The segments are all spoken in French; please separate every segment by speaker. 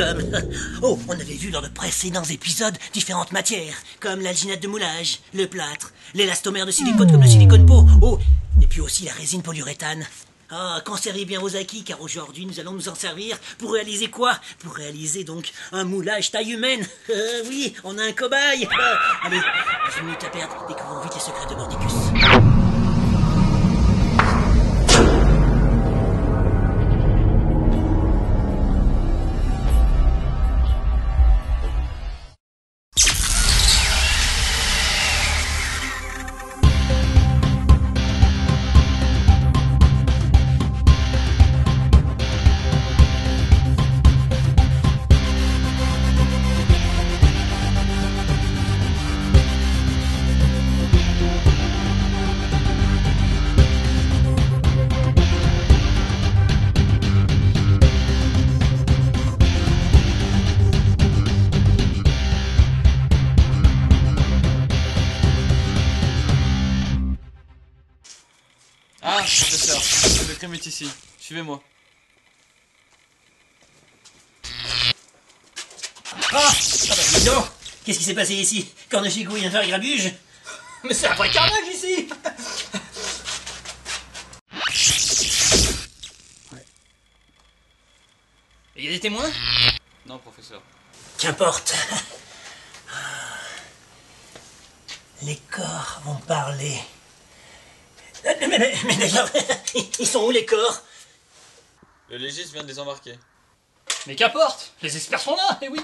Speaker 1: comme... Oh, on avait vu dans de précédents épisodes différentes matières, comme l'alginate de moulage, le plâtre, l'élastomère de silicone comme le silicone pot, oh, et puis aussi la résine polyuréthane. Ah, conservez bien vos acquis, car aujourd'hui nous allons nous en servir pour réaliser quoi? Pour réaliser donc un moulage taille humaine. Oui, on a un cobaye. Allez, pas une minute à perdre, découvrons vite les secrets de Mordicus.
Speaker 2: Ah, professeur, le crime est ici. Suivez-moi.
Speaker 1: Ah bah dis donc, qu'est-ce qui s'est passé ici? Cornechigou vient faire grabuge? Mais c'est un vrai carnage ici. Il y a des témoins?
Speaker 2: Non, professeur.
Speaker 1: Qu'importe. Les corps vont parler. Mais d'ailleurs, ils sont où les corps?
Speaker 2: Le légiste vient de les embarquer.
Speaker 3: Mais qu'importe, les experts sont là, eh oui.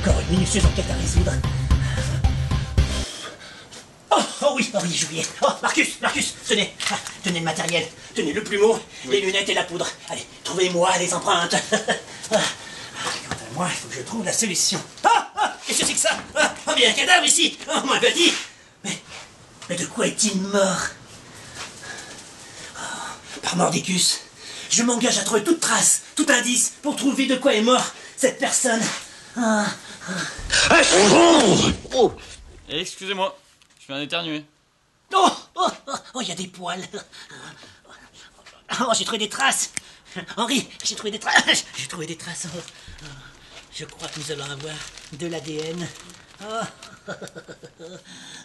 Speaker 1: Encore une minutieuse enquête à résoudre. Oh oui, j'oubliais. Oh, Marcus, tenez le matériel, tenez le plumeau, les lunettes et la poudre. Allez, trouvez-moi les empreintes. Quant à moi, il faut que je trouve la solution. Qu'est-ce que c'est que ça? Oh, il y a un cadavre ici. Oh, on m'avait dit. Mais de quoi est-il mort? Par Mordicus, je m'engage à trouver toute trace, tout indice pour trouver de quoi est mort cette personne.
Speaker 2: Excusez-moi, je viens d'éternuer.
Speaker 1: Oh, il y a des poils. Oh, j'ai trouvé des traces. Henri, j'ai trouvé des traces. J'ai trouvé des traces. Je crois que nous allons avoir de l'ADN.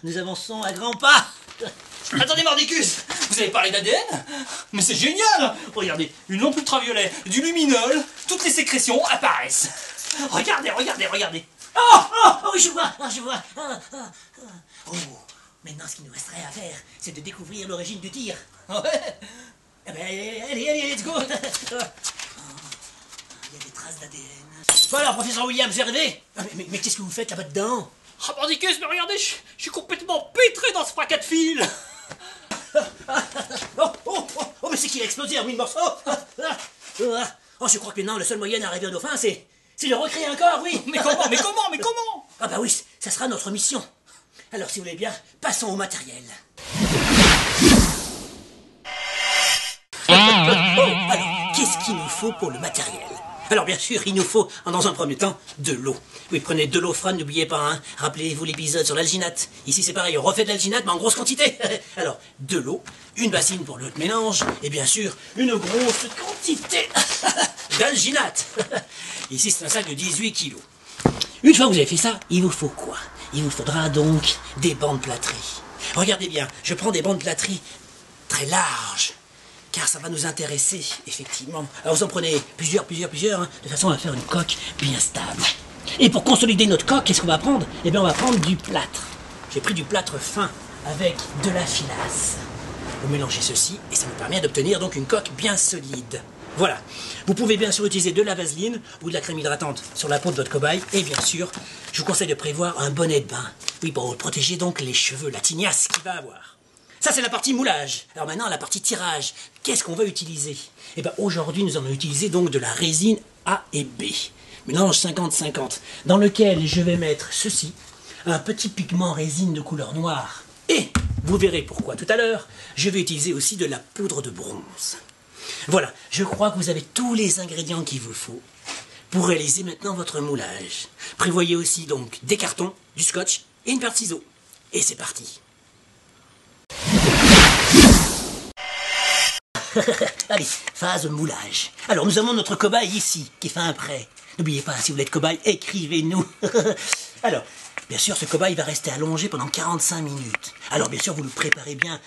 Speaker 1: Nous avançons à grands pas.
Speaker 3: Attendez, Mordicus, vous avez parlé d'ADN? Mais c'est génial! Regardez, une lampe ultraviolet, du luminol, toutes les sécrétions apparaissent. Regardez.
Speaker 1: Oh, je vois. Oh, maintenant, ce qu'il nous resterait à faire, c'est de découvrir l'origine du tir.
Speaker 3: Ouais.
Speaker 1: Eh ben, allez, let's go. Il y a des traces d'ADN. Bon alors, professeur Williams, vous arrivez? Mais qu'est-ce que vous faites là-bas dedans?
Speaker 3: Ah, Mordicus, mais regardez, je suis complètement pétré dans ce fracas de fil.
Speaker 1: Oh, mais c'est qu'il a explosé en 1000 morceaux. Oh, je crois que maintenant, le seul moyen d'arriver au dauphin, c'est de recréer un corps, oui.
Speaker 3: Mais comment?
Speaker 1: Ah bah oui, ça sera notre mission. Alors, si vous voulez bien, passons au matériel. Alors, qu'est-ce qu'il nous faut pour le matériel? Alors bien sûr, il nous faut, dans un premier temps, de l'eau. Oui, prenez de l'eau froide, n'oubliez pas, hein. Rappelez-vous l'épisode sur l'alginate. Ici c'est pareil, on refait de l'alginate, mais en grosse quantité. Alors, de l'eau, une bassine pour le mélange, et bien sûr, une grosse quantité d'alginate. Ici c'est un sac de 18 kilos. Une fois que vous avez fait ça, il vous faut quoi? Il vous faudra donc des bandes plâtrées. Regardez bien, je prends des bandes plâtrées très larges, car ça va nous intéresser, effectivement. Alors vous en prenez plusieurs, hein, de façon à faire une coque bien stable. Et pour consolider notre coque, qu'est-ce qu'on va prendre? Eh bien, on va prendre du plâtre. J'ai pris du plâtre fin avec de la filasse. Vous mélangez ceci, et ça nous permet d'obtenir donc une coque bien solide. Voilà. Vous pouvez bien sûr utiliser de la vaseline ou de la crème hydratante sur la peau de votre cobaye. Et bien sûr, je vous conseille de prévoir un bonnet de bain. Oui, pour protéger donc les cheveux, la tignasse qu'il va avoir. Ça, c'est la partie moulage. Alors maintenant, la partie tirage. Qu'est-ce qu'on va utiliser? Eh bien, aujourd'hui, nous allons utiliser donc de la résine A et B. Mélange 50-50, dans lequel je vais mettre ceci, un petit pigment résine de couleur noire. Et, vous verrez pourquoi tout à l'heure, je vais utiliser aussi de la poudre de bronze. Voilà, je crois que vous avez tous les ingrédients qu'il vous faut pour réaliser maintenant votre moulage. Prévoyez aussi donc des cartons, du scotch et une paire de ciseaux. Et c'est parti. Allez, phase moulage. Alors, nous avons notre cobaye ici, qui fait un prêt. N'oubliez pas, si vous êtes cobaye, écrivez-nous. Alors, bien sûr, ce cobaye va rester allongé pendant 45 minutes. Alors, bien sûr, vous le préparez bien,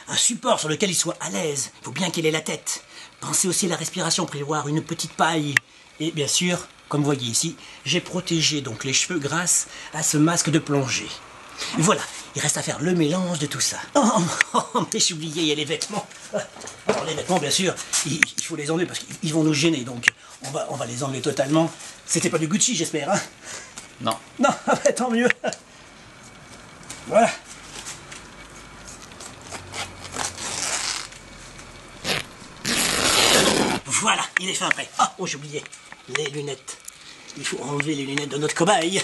Speaker 1: un support sur lequel il soit à l'aise. Il faut bien qu'il ait la tête. Pensez aussi à la respiration, prévoir une petite paille. Et bien sûr, comme vous voyez ici, j'ai protégé donc les cheveux grâce à ce masque de plongée. Voilà, il reste à faire le mélange de tout ça. Mais j'ai oublié, il y a les vêtements. Alors les vêtements, bien sûr, il faut les enlever parce qu'ils vont nous gêner, donc on va les enlever totalement. C'était pas du Gucci, j'espère, hein?
Speaker 2: Non.
Speaker 1: Non, tant mieux. Voilà. Voilà, il est fin prêt. Oh, j'ai oublié, les lunettes. Il faut enlever les lunettes de notre cobaye.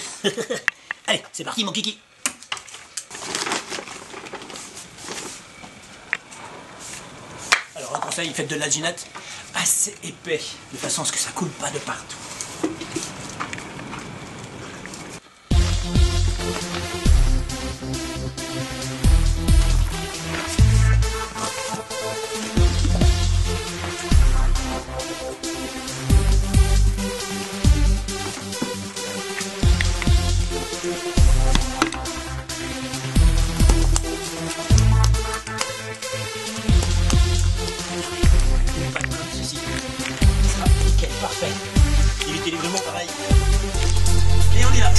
Speaker 1: Allez, c'est parti, mon kiki. Alors, un conseil, faites de l'alginate assez épais, de façon à ce que ça coule pas de partout. Parfait. Évitez les grumeaux pareil. Et on y va.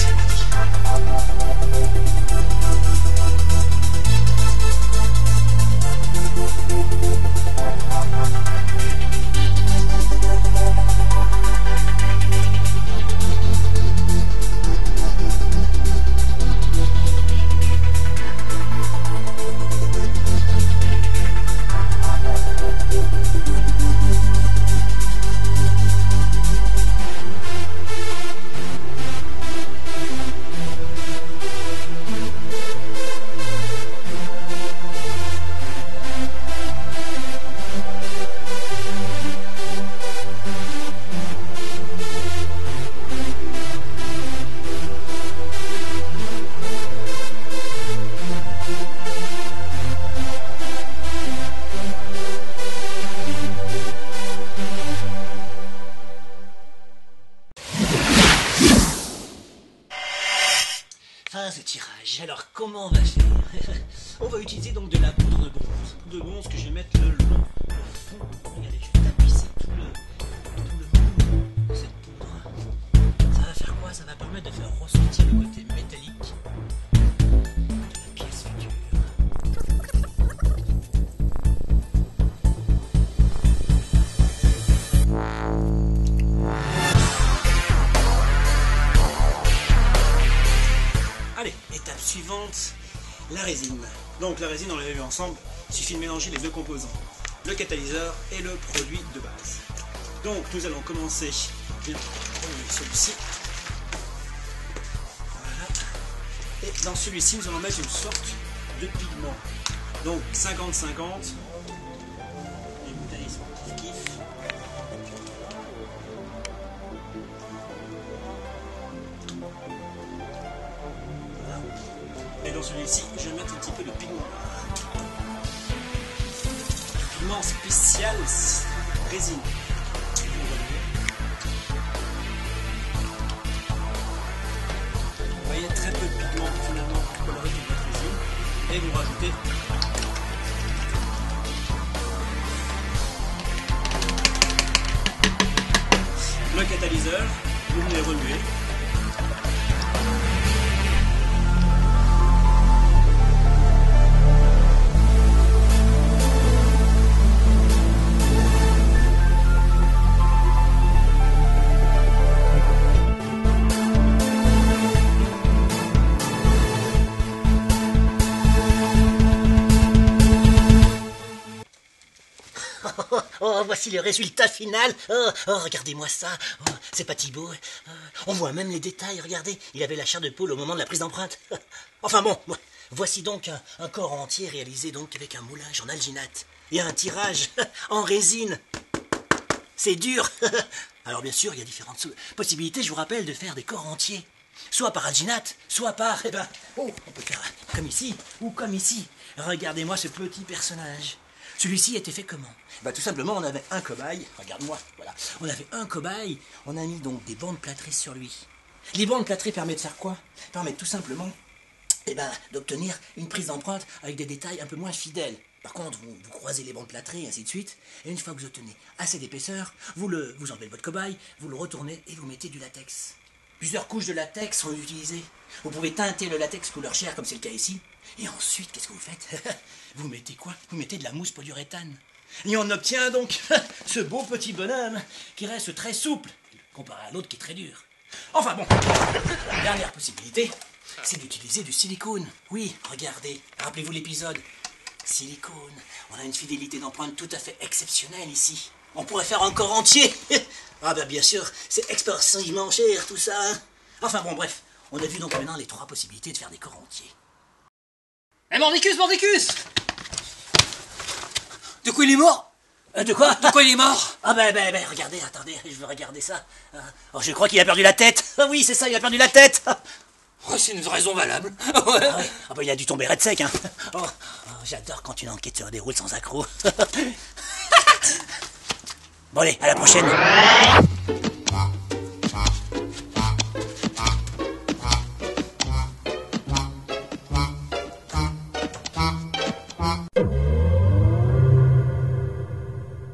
Speaker 1: Phase de tirage. Alors, comment on va faire? On va utiliser donc de la poudre de bronze. Poudre de bronze que je vais mettre le long, le fond. Regardez, je vais tapisser tout le bout de cette poudre. Ça va faire quoi? Ça va permettre de faire ressortir le côté métallique de la pièce future. Allez, étape suivante, la résine. Donc la résine, on l'avait vu ensemble, il suffit de mélanger les deux composants, le catalyseur et le produit de base. Donc nous allons commencer bien celui-ci. Voilà. Et dans celui-ci, nous allons mettre une sorte de pigment. Donc 50-50. Les bouteilles sont kiff. Et dans celui-ci, je vais mettre un petit peu de pigment noir. Pigment spécial résine. Vous voyez, très peu de pigment finalement coloré de votre résine. Et vous rajoutez le catalyseur. Vous venez remuer. Oh, voici le résultat final. Oh, regardez-moi ça. Oh, c'est pas Thibaut. On voit même les détails, regardez. Il avait la chair de poule au moment de la prise d'empreinte. Enfin bon, voici donc un corps entier réalisé donc avec un moulage en alginate et un tirage en résine. C'est dur. Alors bien sûr, il y a différentes possibilités, je vous rappelle, de faire des corps entiers. Soit par alginate, soit par... on peut faire comme ici ou comme ici. Regardez-moi ce petit personnage. Celui-ci était fait comment? Bah tout simplement, on avait un cobaye, regarde-moi, voilà. On avait un cobaye, on a mis donc des bandes plâtrées sur lui. Les bandes plâtrées permettent de faire quoi? Permettent tout simplement d'obtenir une prise d'empreinte avec des détails un peu moins fidèles. Par contre, vous croisez les bandes plâtrées, et ainsi de suite, et une fois que vous obtenez assez d'épaisseur, vous enlevez votre cobaye, vous le retournez et vous mettez du latex. Plusieurs couches de latex sont utilisées. Vous pouvez teinter le latex couleur chair, comme c'est le cas ici. Et ensuite, qu'est-ce que vous faites? Vous mettez quoi? Vous mettez de la mousse polyuréthane. Et on obtient donc ce beau petit bonhomme qui reste très souple, comparé à l'autre qui est très dur. Enfin bon, la dernière possibilité, c'est d'utiliser du silicone. Oui, regardez, rappelez-vous l'épisode. Silicone, on a une fidélité d'empreinte tout à fait exceptionnelle ici. On pourrait faire un corps entier. Ah bah bien sûr, c'est explosivement cher tout ça. Hein. Enfin bon, bref, on a vu donc maintenant les 3 possibilités de faire des corps entiers.
Speaker 3: Eh Mordicus, Mordicus!
Speaker 1: De quoi il est mort? De quoi?
Speaker 3: De quoi il est mort?
Speaker 1: Ah regardez, attendez, je veux regarder ça. Oh, je crois qu'il a perdu la tête. Ah oui, c'est ça, il a perdu la tête.
Speaker 3: Oh, c'est une raison valable.
Speaker 1: Ah ouais. Ah bah il a dû tomber red sec, hein. Oh, j'adore quand une enquête se déroule sans accroc. Bon allez, à la prochaine.